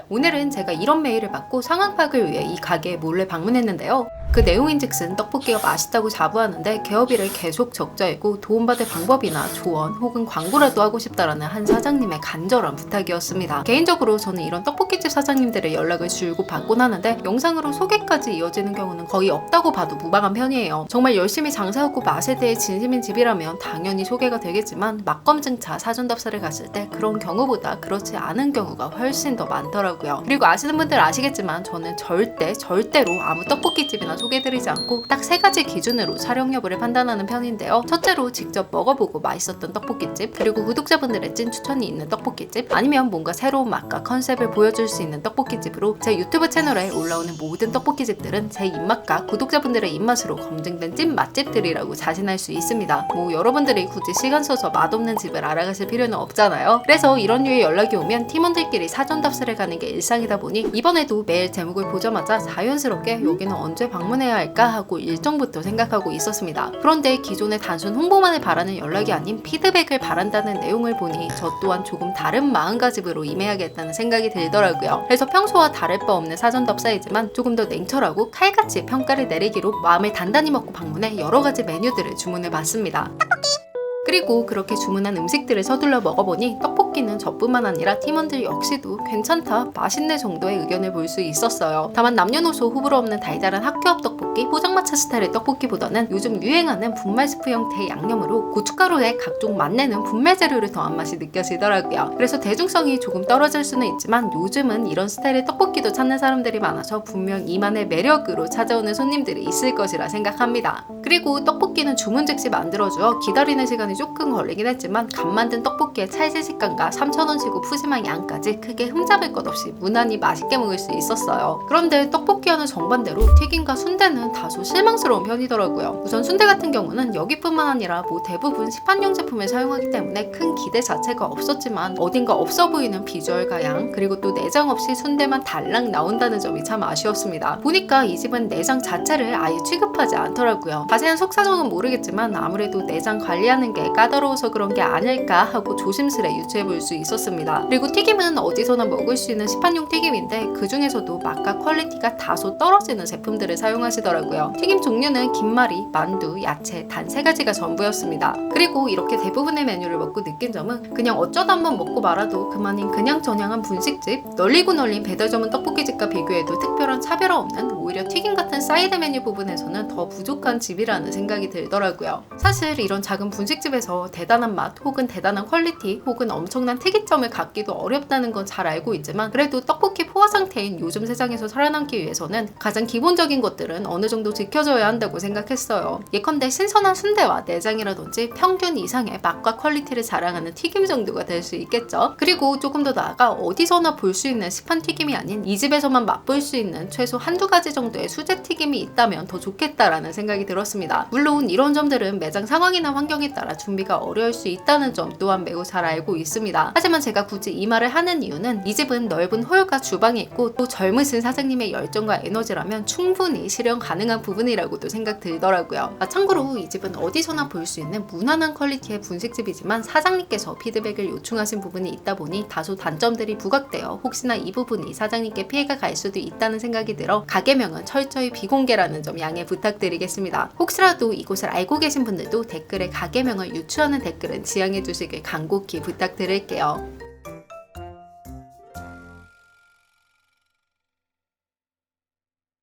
오늘은 제가 이런 메일을 받고 상황 파악을 위해 이 가게에 몰래 방문했는데요. 그 내용인즉슨 떡볶이가 맛있다고 자부하는데 개업일을 계속 적자이고 도움받을 방법이나 조언 혹은 광고라도 하고 싶다라는 한 사장님의 간절한 부탁이었습니다. 개인적으로 저는 이런 떡볶이집 사장님들의 연락을 줄곧 받곤 하는데 영상으로 소개까지 이어지는 경우는 거의 없다고 봐도 무방한 편이에요. 정말 열심히 장사하고 맛에 대해 진심인 집이라면 당연히 소개가 되겠지만 맛검증차 사전답사를 갔을 때 그런 경우보다 그렇지 않은 경우가 훨씬 더 많더라고요. 그리고 아시는 분들 아시겠지만 저는 절대로 아무 떡볶이집이나 소개해드리지 않고 딱 3가지 기준으로 촬영 여부를 판단하는 편인데요. 첫째로 직접 먹어보고 맛있었던 떡볶이집, 그리고 구독자분들의 찐 추천이 있는 떡볶이집, 아니면 뭔가 새로운 맛과 컨셉을 보여줄 수 있는 떡볶이집으로 제 유튜브 채널에 올라오는 모든 떡볶이집들은 제 입맛과 구독자분들의 입맛으로 검증된 찐 맛집들이라고 자신할 수 있습니다. 뭐 여러분들이 굳이 시간 써서 맛없는 집을 알아가실 필요는 없잖아요. 그래서 이런 류의 연락이 오면 팀원들끼리 사전 답사를 가는 게 일상이다 보니 이번에도 메일 제목을 보자마자 자연스럽게 여기는 언제 방문해야 할까 하고 일정부터 생각하고 있었습니다. 그런데 기존의 단순 홍보만을 바라는 연락이 아닌 피드백을 바란다는 내용을 보니 저 또한 조금 다른 마음가짐으로 임해야겠다는 생각이 들더라고요. 그래서 평소와 다를 바 없는 사전답사이지만 조금 더 냉철하고 칼같이 평가를 내리기로 마음을 단단히 먹고 방문해 여러가지 메뉴들을 주문해 봤습니다. 그리고 그렇게 주문한 음식들을 서둘러 먹어보니 떡볶이는 저뿐만 아니라 팀원들 역시도 괜찮다, 맛있네 정도의 의견을 볼 수 있었어요. 다만 남녀노소 호불호 없는 달달한 학교 앞 떡볶이, 포장마차 스타일의 떡볶이보다는 요즘 유행하는 분말 스프 형태의 양념으로 고춧가루에 각종 맛내는 분말 재료를 더한 맛이 느껴지더라고요. 그래서 대중성이 조금 떨어질 수는 있지만 요즘은 이런 스타일의 떡볶이도 찾는 사람들이 많아서 분명 이만의 매력으로 찾아오는 손님들이 있을 것이라 생각합니다. 그리고 떡볶이는 주문 즉시 만들어주어 기다리는 시간이 조금 걸리긴 했지만 간 만든 떡볶이의 찰진 식감과 3,000원 치고 푸짐한 양까지 크게 흠잡을 것 없이 무난히 맛있게 먹을 수 있었어요. 그런데 떡볶이와는 정반대로 튀김과 순대는 다소 실망스러운 편이더라고요. 우선 순대 같은 경우는 여기뿐만 아니라 대부분 시판용 제품을 사용하기 때문에 큰 기대 자체가 없었지만 어딘가 없어 보이는 비주얼과 양, 그리고 또 내장 없이 순대만 달랑 나온다는 점이 참 아쉬웠습니다. 보니까 이 집은 내장 자체를 아예 취급하지 않더라고요. 자세한 속사정은 모르겠지만 아무래도 내장 관리하는 게 까다로워서 그런 게 아닐까 하고 조심스레 유추해 볼 수 있었습니다. 그리고 튀김은 어디서나 먹을 수 있는 시판용 튀김인데 그 중에서도 맛과 퀄리티가 다소 떨어지는 제품들을 사용하시더라고요. 튀김 종류는 김말이, 만두, 야채 단 3가지가 전부였습니다. 그리고 이렇게 대부분의 메뉴를 먹고 느낀 점은 그냥 어쩌다 한번 먹고 말아도 그만인 그냥 저냥한 분식집, 널리고 널린 배달 전문 떡볶이집과 비교해도 특별한 차별화 없는 오히려 튀김 같은 사이드 메뉴 부분에서는 더 부족한 집이라는 생각이 들더라고요. 사실 이런 작은 분식집에서 대단한 맛 혹은 대단한 퀄리티 혹은 엄청난 특이점을 갖기도 어렵다는 건 잘 알고 있지만 그래도 떡볶이 포화 상태인 요즘 세상에서 살아남기 위해서는 가장 기본적인 것들은 어느 정도 지켜져야 한다고 생각했어요. 예컨대 신선한 순대와 내장이라든지 평균 이상의 맛과 퀄리티를 자랑하는 튀김 정도가 될 수 있겠죠. 그리고 조금 더 나아가 어디서나 볼 수 있는 시판 튀김이 아닌 이 집에서만 맛볼 수 있는 최소 한두 가지 정도의 수제 튀김이 있다면 더 좋겠다라는 생각이 들었습니다. 물론 이런 점들은 매장 상황이나 환경에 따라 준비가 어려울 수 있다는 점 또한 매우 잘 알고 있습니다. 하지만 제가 굳이 이 말을 하는 이유는 이 집은 넓은 홀과 주방이 있고 또 젊으신 사장님의 열정과 에너지라면 충분히 실현 가능한 부분이라고도 생각 들더라고요. 참고로 이 집은 어디서나 볼 수 있는 무난한 퀄리티의 분식집이지만 사장님께서 피드백을 요청하신 부분이 있다 보니 다소 단점들이 부각되어 혹시나 이 부분이 사장님께 피해가 갈 수도 있다는 생각이 들어 가게명은 철저히 비공개라는 점 양해 부탁드리겠습니다. 혹시라도 이곳을 알고 계신 분들도 댓글에 가게명을 유추하는 댓글은 지양해 주시길 간곡히 부탁드릴게요.